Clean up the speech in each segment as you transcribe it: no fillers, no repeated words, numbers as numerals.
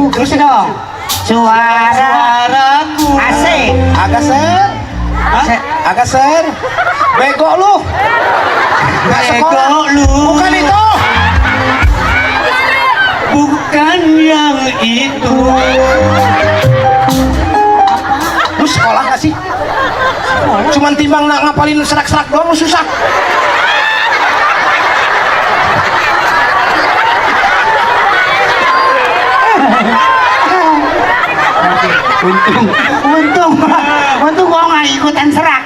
lagu. Terus dong. Suaraku. Asik. Agak ser. Agak ser. Bego lu. Bego lu. Bukan itu. Bukan yang itu. Lu sekolah gak sih? Cuman timbang ngapalin serak-serak doang lu susah. Untung gua nggak ikutan serak.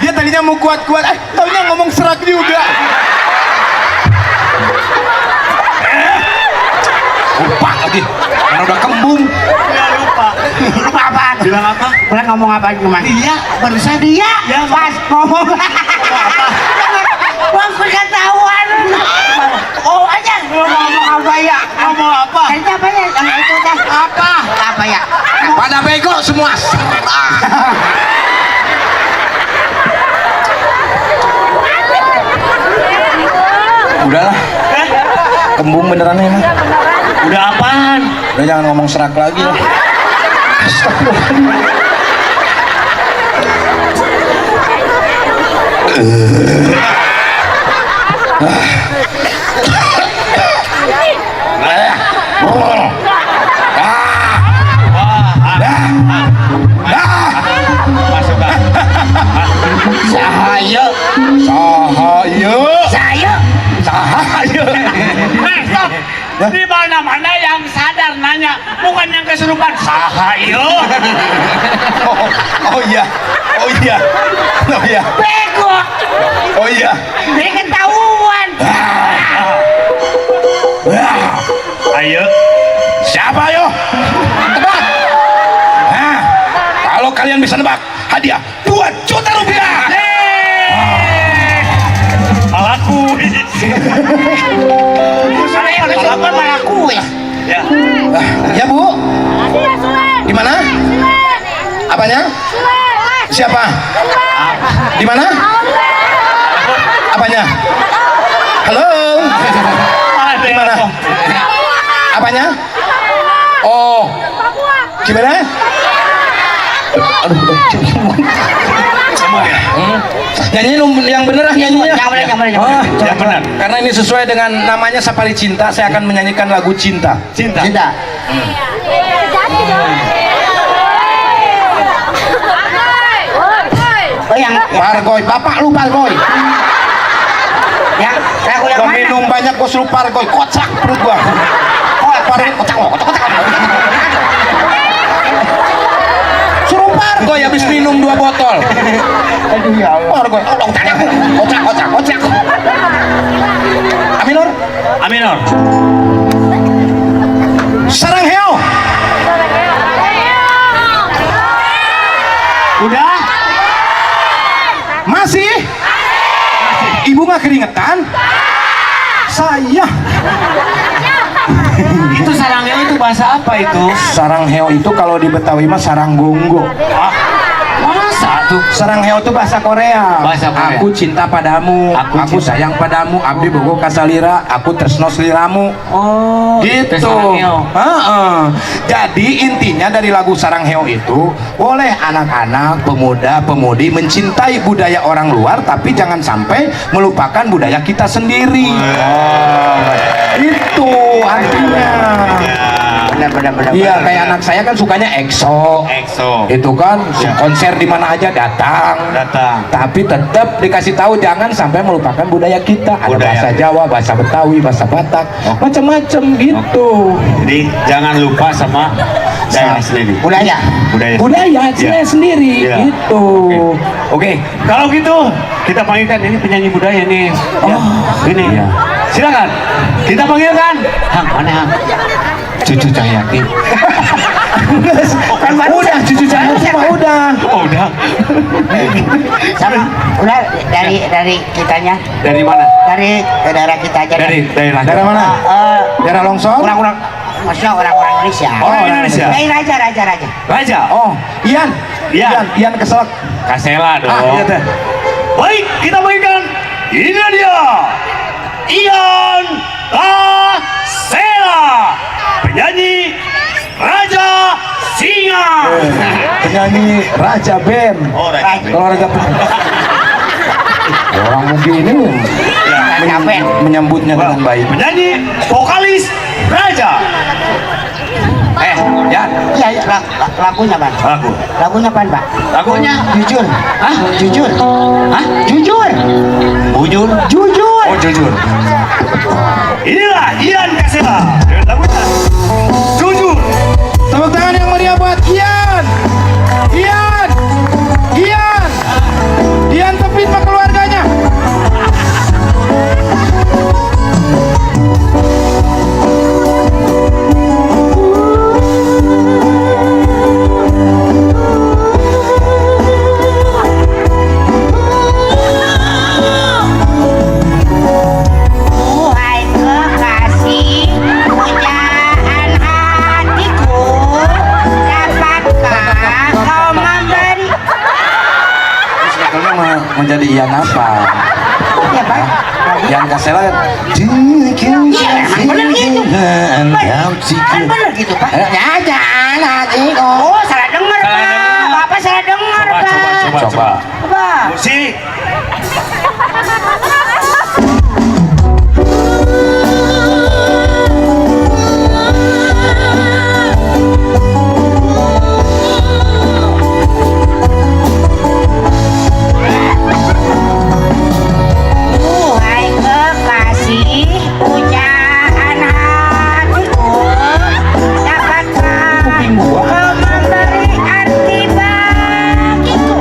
Dia tadinya mau kuat-kuat, taunya ngomong serak juga. Lupa lagi, karena udah kembung. Ya lupa. Lupa apa? Bilang apa? Bilang ngomong apa gimana? Dia, barusan dia. Ya, pas ngomong apa? Bang ketahuan. Oh aja. Ngomong apa ya? Ngomong apa? Itu apa ya? Yang itu dah. Apa? Apa ya? Pada bego semua. Udahlah, kembung beneran ini. Udah apaan? Udah jangan ngomong serak lagi lah. Astagfirullahaladzim. Saya. Stop. Di mana-mana yang sadar nanya, bukan yang kesurupan. Sahayo. Oh iya. Bego. Oh iya. Dia ketahuan. Ayo. Siapa ayo? Tebak. Nah, kalau kalian bisa nebak, hadiah 2 juta rupiah. Malaku. Malaku ya. Ya Bu. Di mana? Apanya? Siapa? Di mana? Apanya? Halo. Di mana? Apanya? Oh. Gimana? Aduh, nyanyi yang bener lah nyanyinya. Yang benar. Karena ini sesuai dengan namanya Sapari Cinta, saya akan menyanyikan lagu Cinta. Cinta. Oh yang Pargoy, bapak lu Pargoy. yang lagu yang Gua mana? minum banyak gua suruh Pargoy, kocak perut gua. Pargoy, kocak. Suruh Pargoy habis minum 2 botol. Aduh ya Allah. Pargoy, kocak. Aminor. Sarang heo. Udah? Masih? Ibu nggak keringetan? Saya. Itu sarangnya itu bahasa apa itu? Sarang heo itu kalau di Betawi mah sarang gonggo. Masa tuh? Sarang heo itu bahasa Korea. Bahasa Korea. Aku cinta padamu, aku sayang padamu, abdi bogo kasalira, aku tresno sliramu. Oh, Gitu. Jadi intinya dari lagu Sarang Heo itu, boleh anak-anak, pemuda-pemudi mencintai budaya orang luar, tapi jangan sampai melupakan budaya kita sendiri. Itu artinya. Benar. Iya, kayak anak saya kan sukanya EXO. Itu kan konser di mana aja datang. Tapi tetap dikasih tahu jangan sampai melupakan budaya kita. Ada bahasa Jawa, bahasa Betawi, bahasa Batak, macam-macam gitu. Jadi jangan lupa sama daerah sendiri. Budaya saya sendiri Ya. gitu. Oke, kalau gitu kita panggilkan ini penyanyi budaya nih. Ini. Iya. Silakan. Kita panggilkan. Hang, mana Hang? Cucu Cahyati. Kan udah cucu saya mah udah. Oh, udah. Sama, udah dari kitanya, Dari mana? dari daerah kita aja. Dari daerah. Daerah mana? Daerah Longsor? Maksudnya orang-orang Indonesia. Orang Indonesia. Raja. Raja. Oh, Ian, Iya. Ian keselak. Kasela dong. Iya teh. Baik, kita mainkan. Ini dia. Ian Kasela, penyanyi Raja Singa. Penyanyi Raja Band. Oh, Raja. Kalau Raja orang mungkin ini menyambutnya dengan baik. Penyanyi vokalis Raja. Ya, Iya, lagunya Pak. Lagunya apa Pak? Lagunya Jujur. Hah? Jujur. Hah? Jujur. Bujur. Jujur. oh jujur. Inilah Ian Kasela dengan lagunya Jujur. Tepuk tangan yang meriah buat Ian. Ian tepin sama keluarganya. Hai kekasih, pujaan hatiku, dapatkah kau memberi? Sebetulnya menjadi Ian apa? Ya Pak, Ian Kasela. iya emang bener gitu. Kan bener gitu Pak. Jajan hatiku. Oh salah denger Pak. Bapak salah denger Pak. Coba. Coba. Musik. Hai kekasih, pujaan hatiku, dapatkah kau memberi arti bagiku?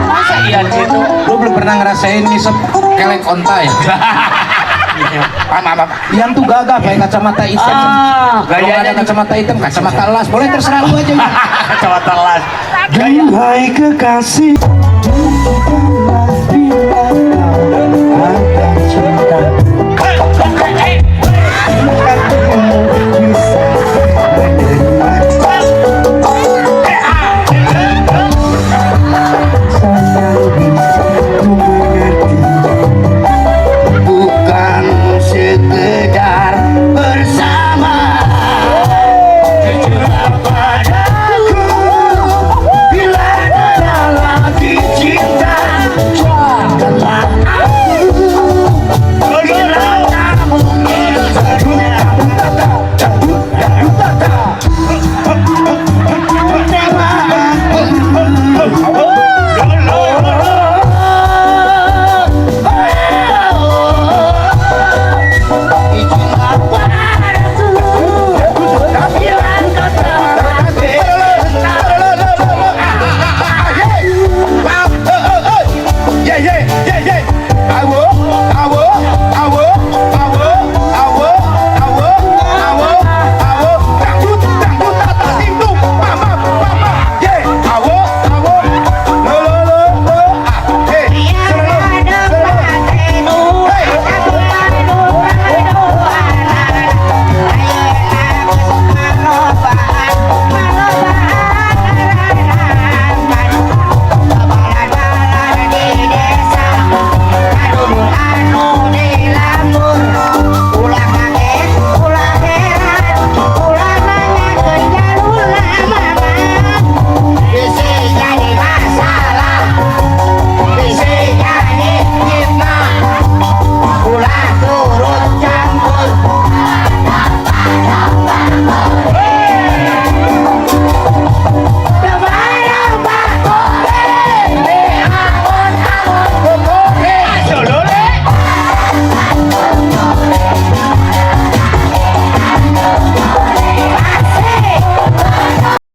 Masa Ian gitu? Lu belum pernah ngerasain ngisep kelek onta ya? Apa? Ian tuh gagah pakai kacamata hitam. Kalau nggak ada kacamata hitam, kacamata las. Boleh terserah lu aja. Kacamata las. Hai kekasih.